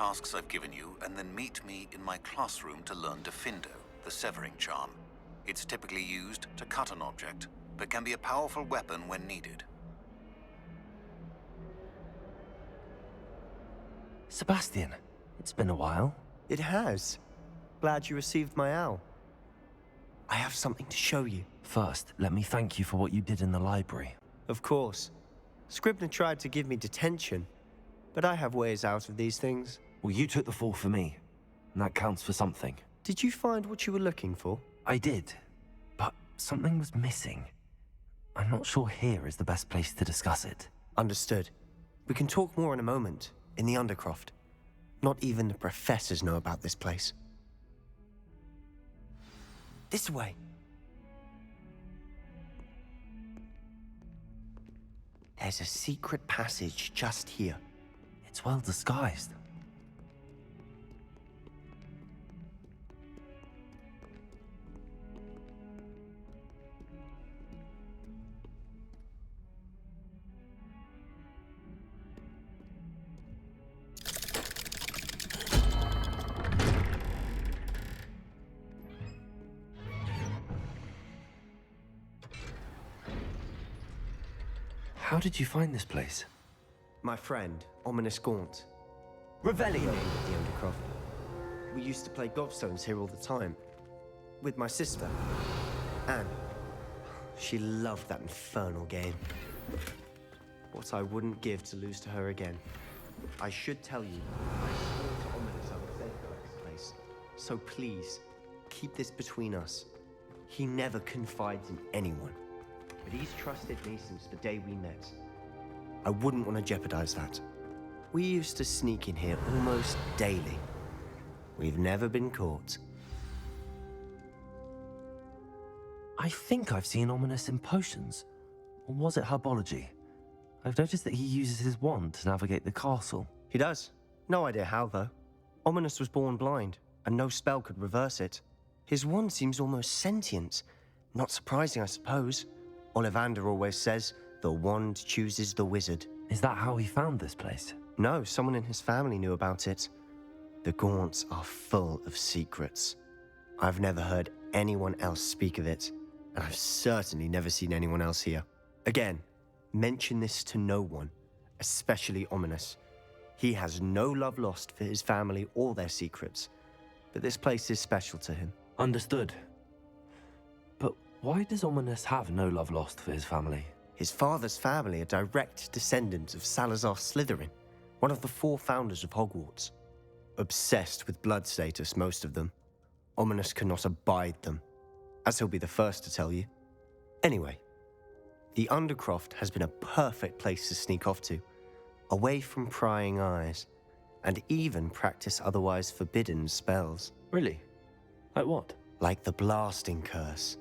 tasks I've given you, and then meet me in my classroom to learn Defindo, the severing charm. It's typically used to cut an object, but can be a powerful weapon when needed. Sebastian, it's been a while. It has. Glad you received my owl. I have something to show you. First, let me thank you for what you did in the library. Of course. Scribner tried to give me detention, but I have ways out of these things. Well, you took the fall for me, and that counts for something. Did you find what you were looking for? I did, but something was missing. I'm not sure here is the best place to discuss it. Understood. We can talk more in a moment, in the Undercroft. Not even the professors know about this place. This way. There's a secret passage just here. It's well disguised. How did you find this place? My friend, Ominous Gaunt. Revelio at the Undercroft. We used to play gobstones here all the time. With my sister, Anne. She loved that infernal game. What I wouldn't give to lose to her again. I should tell you, I swore to Ominous I would safeguard this place. So please, keep this between us. He never confides in anyone. But he's trusted me since the day we met. I wouldn't want to jeopardize that. We used to sneak in here almost daily. We've never been caught. I think I've seen Ominous in potions. Or was it Herbology? I've noticed that he uses his wand to navigate the castle. He does. No idea how, though. Ominous was born blind, and no spell could reverse it. His wand seems almost sentient. Not surprising, I suppose. Ollivander always says, the wand chooses the wizard. Is that how he found this place? No, someone in his family knew about it. The Gaunts are full of secrets. I've never heard anyone else speak of it, and I've certainly never seen anyone else here. Again, mention this to no one, especially Ominous. He has no love lost for his family or their secrets, but this place is special to him. Understood. But why does Ominous have no love lost for his family? His father's family are direct descendants of Salazar Slytherin, one of the 4 founders of Hogwarts. Obsessed with blood status, most of them. Ominous cannot abide them, as he'll be the first to tell you. Anyway, the Undercroft has been a perfect place to sneak off to, away from prying eyes, and even practice otherwise forbidden spells. Really? Like what? Like the blasting curse.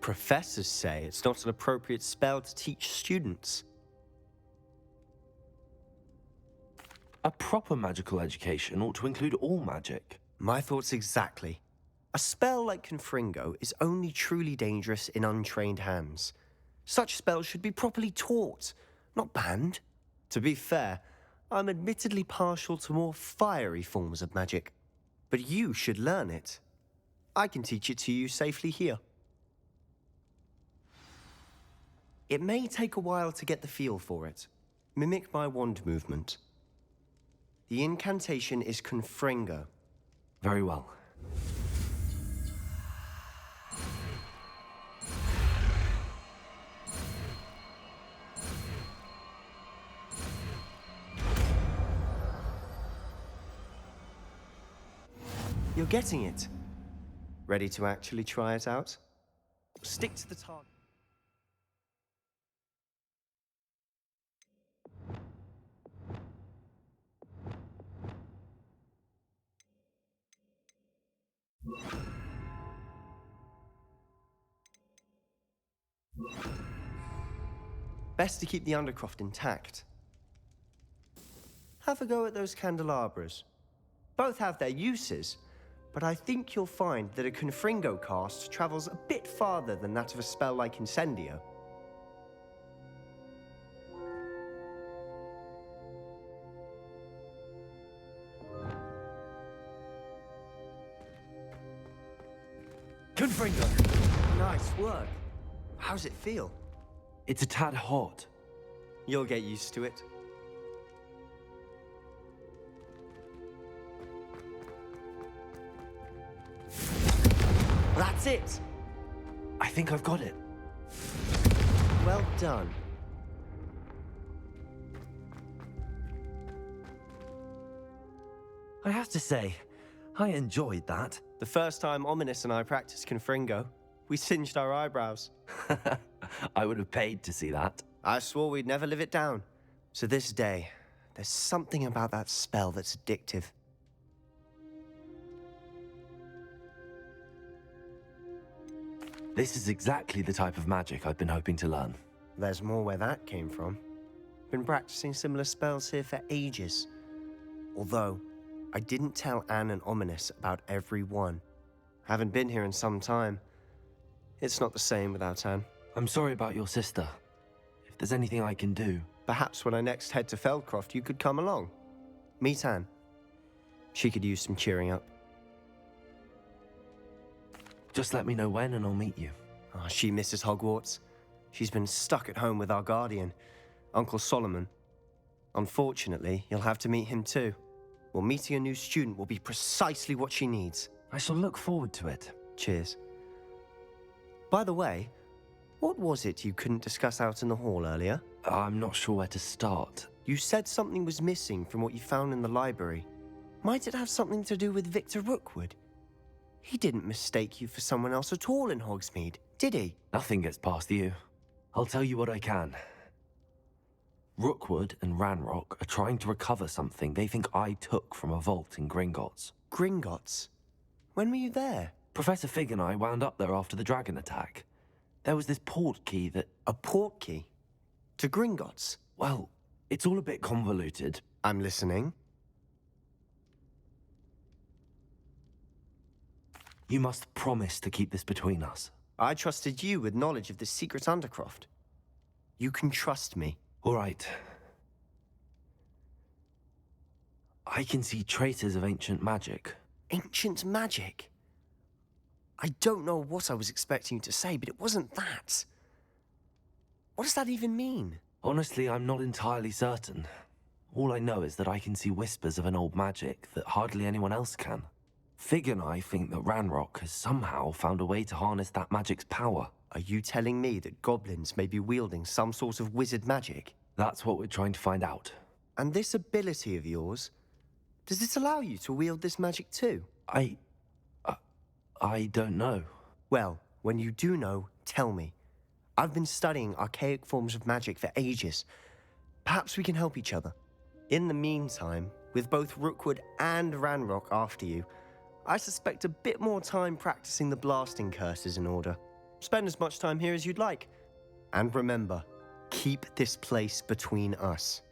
Professors say it's not an appropriate spell to teach students. A proper magical education ought to include all magic. My thoughts exactly. A spell like Confringo is only truly dangerous in untrained hands. Such spells should be properly taught, not banned. To be fair, I'm admittedly partial to more fiery forms of magic. But you should learn it. I can teach it to you safely here. It may take a while to get the feel for it. Mimic my wand movement. The incantation is Confringo. Very well. You're getting it. Ready to actually try it out? Stick to the target. Best to keep the Undercroft intact. Have a go at those candelabras. Both have their uses, but I think you'll find that a Confringo cast travels a bit farther than that of a spell like Incendio. Confringo! Nice work. How's it feel? It's a tad hot. You'll get used to it. That's it! I think I've got it. Well done. I have to say, I enjoyed that. The first time Ominous and I practiced Confringo, we singed our eyebrows. I would have paid to see that. I swore we'd never live it down. So this day, there's something about that spell that's addictive. This is exactly the type of magic I've been hoping to learn. There's more where that came from. Been practicing similar spells here for ages. Although, I didn't tell Anne and Ominous about every one. Haven't been here in some time. It's not the same without Anne. I'm sorry about your sister. If there's anything I can do... Perhaps when I next head to Feldcroft, you could come along. Meet Anne. She could use some cheering up. Just let me know when and I'll meet you. Oh, she misses Hogwarts. She's been stuck at home with our guardian, Uncle Solomon. Unfortunately, you'll have to meet him too. Well, meeting a new student will be precisely what she needs. I shall look forward to it. Cheers. By the way, what was it you couldn't discuss out in the hall earlier? I'm not sure where to start. You said something was missing from what you found in the library. Might it have something to do with Victor Rookwood? He didn't mistake you for someone else at all in Hogsmeade, did he? Nothing gets past you. I'll tell you what I can. Rookwood and Ranrock are trying to recover something they think I took from a vault in Gringotts. Gringotts? When were you there? Professor Fig and I wound up there after the dragon attack. There was this port key that... A port key? To Gringotts? Well, it's all a bit convoluted. I'm listening. You must promise to keep this between us. I trusted you with knowledge of the secret Undercroft. You can trust me. All right. I can see traces of ancient magic. Ancient magic? I don't know what I was expecting you to say, but it wasn't that. What does that even mean? Honestly, I'm not entirely certain. All I know is that I can see whispers of an old magic that hardly anyone else can. Fig and I think that Ranrock has somehow found a way to harness that magic's power. Are you telling me that goblins may be wielding some sort of wizard magic? That's what we're trying to find out. And this ability of yours, does it allow you to wield this magic too? I don't know. Well, when you do know, tell me. I've been studying archaic forms of magic for ages. Perhaps we can help each other. In the meantime, with both Rookwood and Ranrock after you, I suspect a bit more time practicing the blasting curse is in order. Spend as much time here as you'd like. And remember, keep this place between us.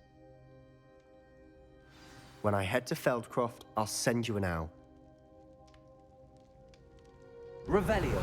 When I head to Feldcroft, I'll send you an owl. Revelio.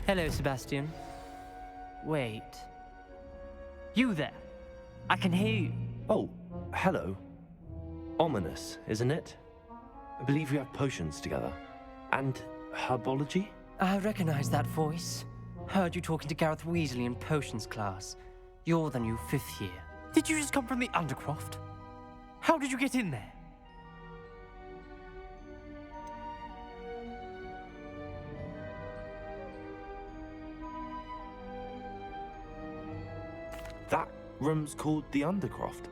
Hello, Sebastian. Wait. You there? I can hear you. Oh, hello. Ominous, isn't it? I believe we have potions together. And Herbology? I recognize that voice. Heard you talking to Gareth Weasley in potions class. You're the new 5th year. Did you just come from the Undercroft? How did you get in there? That room's called the Undercroft.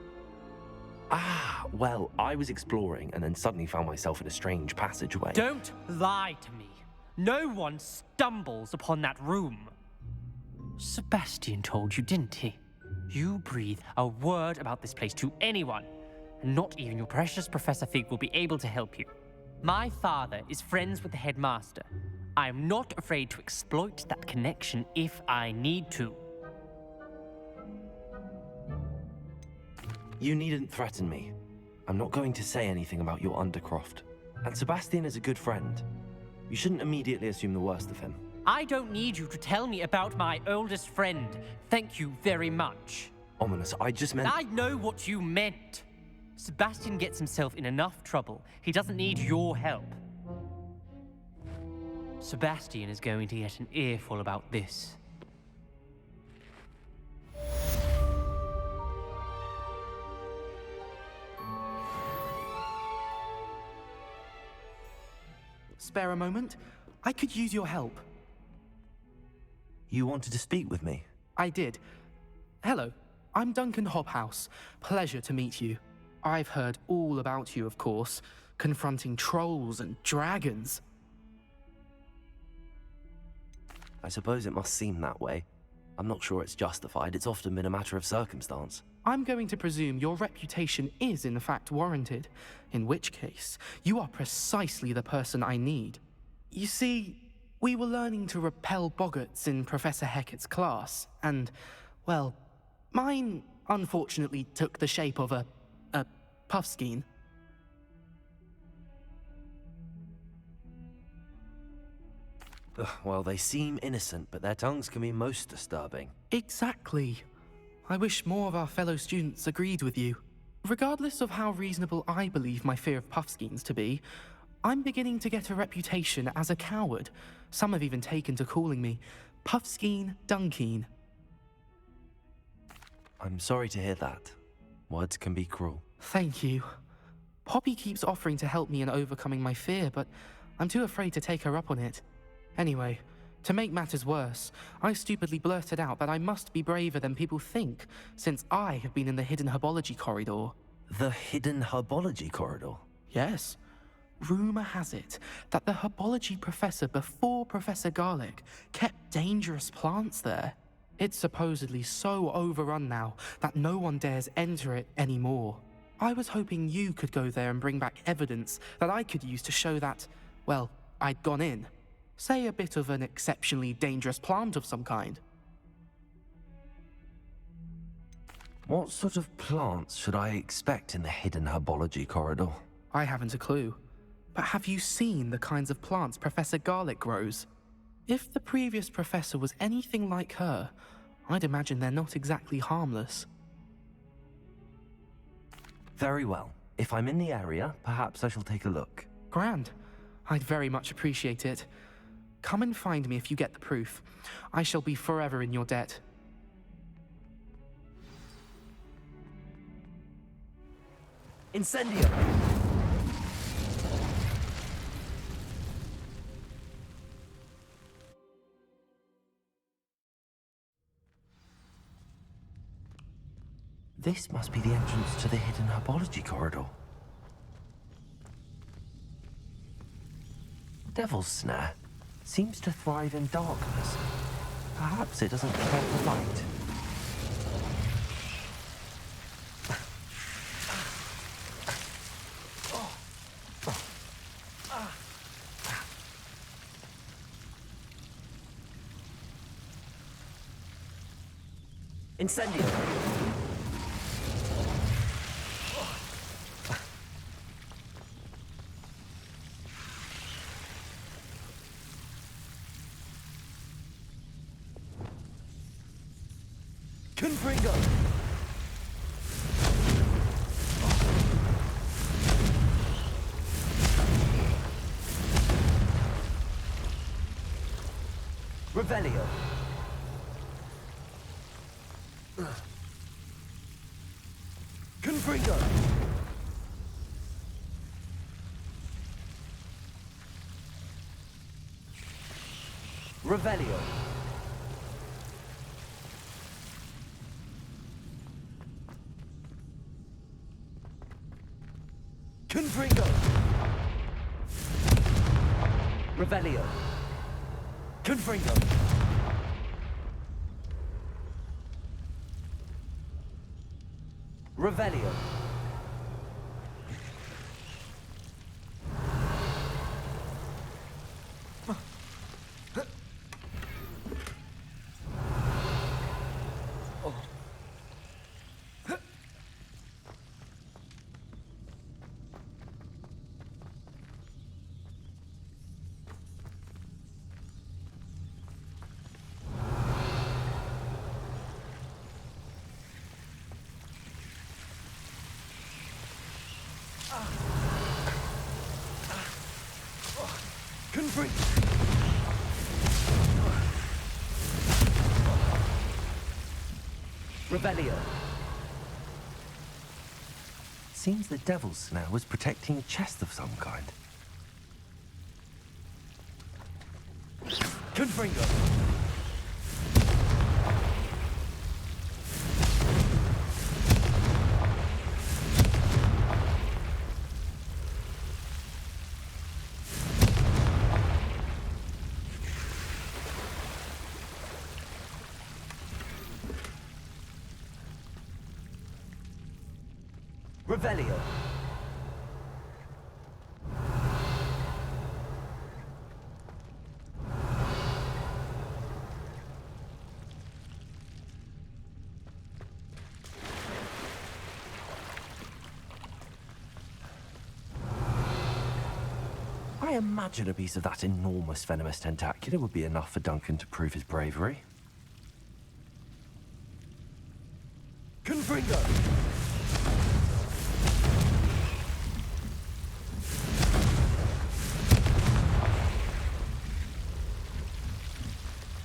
Ah, well, I was exploring and then suddenly found myself in a strange passageway. Don't lie to me. No one stumbles upon that room. Sebastian told you, didn't he? You breathe a word about this place to anyone, and not even your precious Professor Fig will be able to help you. My father is friends with the headmaster. I am not afraid to exploit that connection if I need to. You needn't threaten me. I'm not going to say anything about your Undercroft. And Sebastian is a good friend. You shouldn't immediately assume the worst of him. I don't need you to tell me about my oldest friend. Thank you very much. Ominous, I just meant... I know what you meant. Sebastian gets himself in enough trouble. He doesn't need your help. Sebastian is going to get an earful about this. Spare a moment? I could use your help. You wanted to speak with me? I did. Hello, I'm Duncan Hobhouse. Pleasure to meet you. I've heard all about you, of course, confronting trolls and dragons. I suppose it must seem that way. I'm not sure it's justified. It's often been a matter of circumstance. I'm going to presume your reputation is in fact warranted, in which case, you are precisely the person I need. You see, we were learning to repel boggarts in Professor Hecat's class, and, well, mine unfortunately took the shape of a puffskein. Well, they seem innocent, but their tongues can be most disturbing. Exactly. I wish more of our fellow students agreed with you. Regardless of how reasonable I believe my fear of puffskeins to be, I'm beginning to get a reputation as a coward. Some have even taken to calling me Puffskeen Dunkeen. I'm sorry to hear that. Words can be cruel. Thank you. Poppy keeps offering to help me in overcoming my fear, but I'm too afraid to take her up on it. Anyway, to make matters worse, I stupidly blurted out that I must be braver than people think, since I have been in the hidden herbology corridor. The hidden herbology corridor? Yes. Rumor has it that the herbology professor before Professor Garlic kept dangerous plants there. It's supposedly so overrun now that no one dares enter it anymore. I was hoping you could go there and bring back evidence that I could use to show that, well, I'd gone in. Say a bit of an exceptionally dangerous plant of some kind. What sort of plants should I expect in the hidden herbology corridor? I haven't a clue. But have you seen the kinds of plants Professor Garlic grows? If the previous professor was anything like her, I'd imagine they're not exactly harmless. Very well. If I'm in the area, perhaps I shall take a look. Grand. I'd very much appreciate it. Come and find me if you get the proof. I shall be forever in your debt. Incendio! This must be the entrance to the hidden herbology corridor. Devil's Snare seems to thrive in darkness. Perhaps it doesn't care for light. Incendio! Confringo! Revelio! Confringo! Revelio! Confringo! Revelio! Confringo! Revelio! Revelio. Seems the devil's snare was protecting a chest of some kind. Confringo. Revelio. I imagine a piece of that enormous venomous tentacular would be enough for Duncan to prove his bravery. Confringo.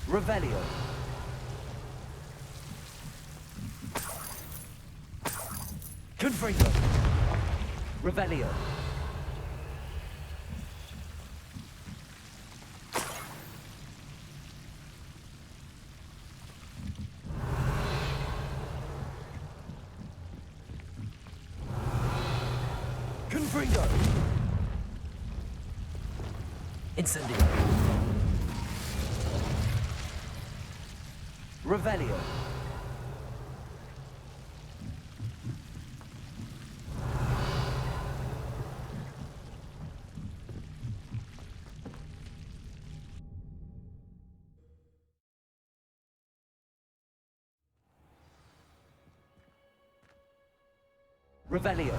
Revelio. Confringo. Revelio. Confringo. Incendio. Revelio. Revelio.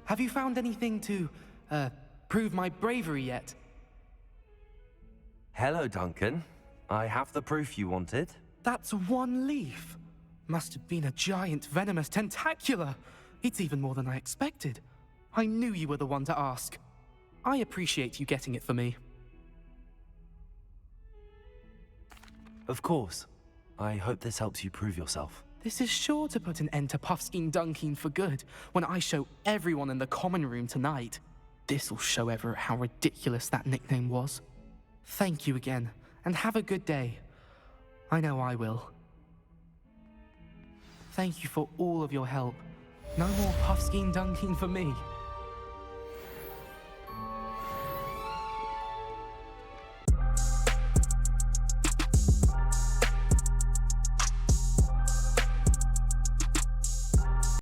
Have you found anything to, prove my bravery yet? Hello, Duncan. I have the proof you wanted. That's one leaf. Must have been a giant venomous tentacula. It's even more than I expected. I knew you were the one to ask. I appreciate you getting it for me. Of course. I hope this helps you prove yourself. This is sure to put an end to Puffskein Dunkeen for good when I show everyone in the common room tonight. This'll show Everett how ridiculous that nickname was. Thank you again, and have a good day. I know I will. Thank you for all of your help. No more Puffskein Dunkeen for me.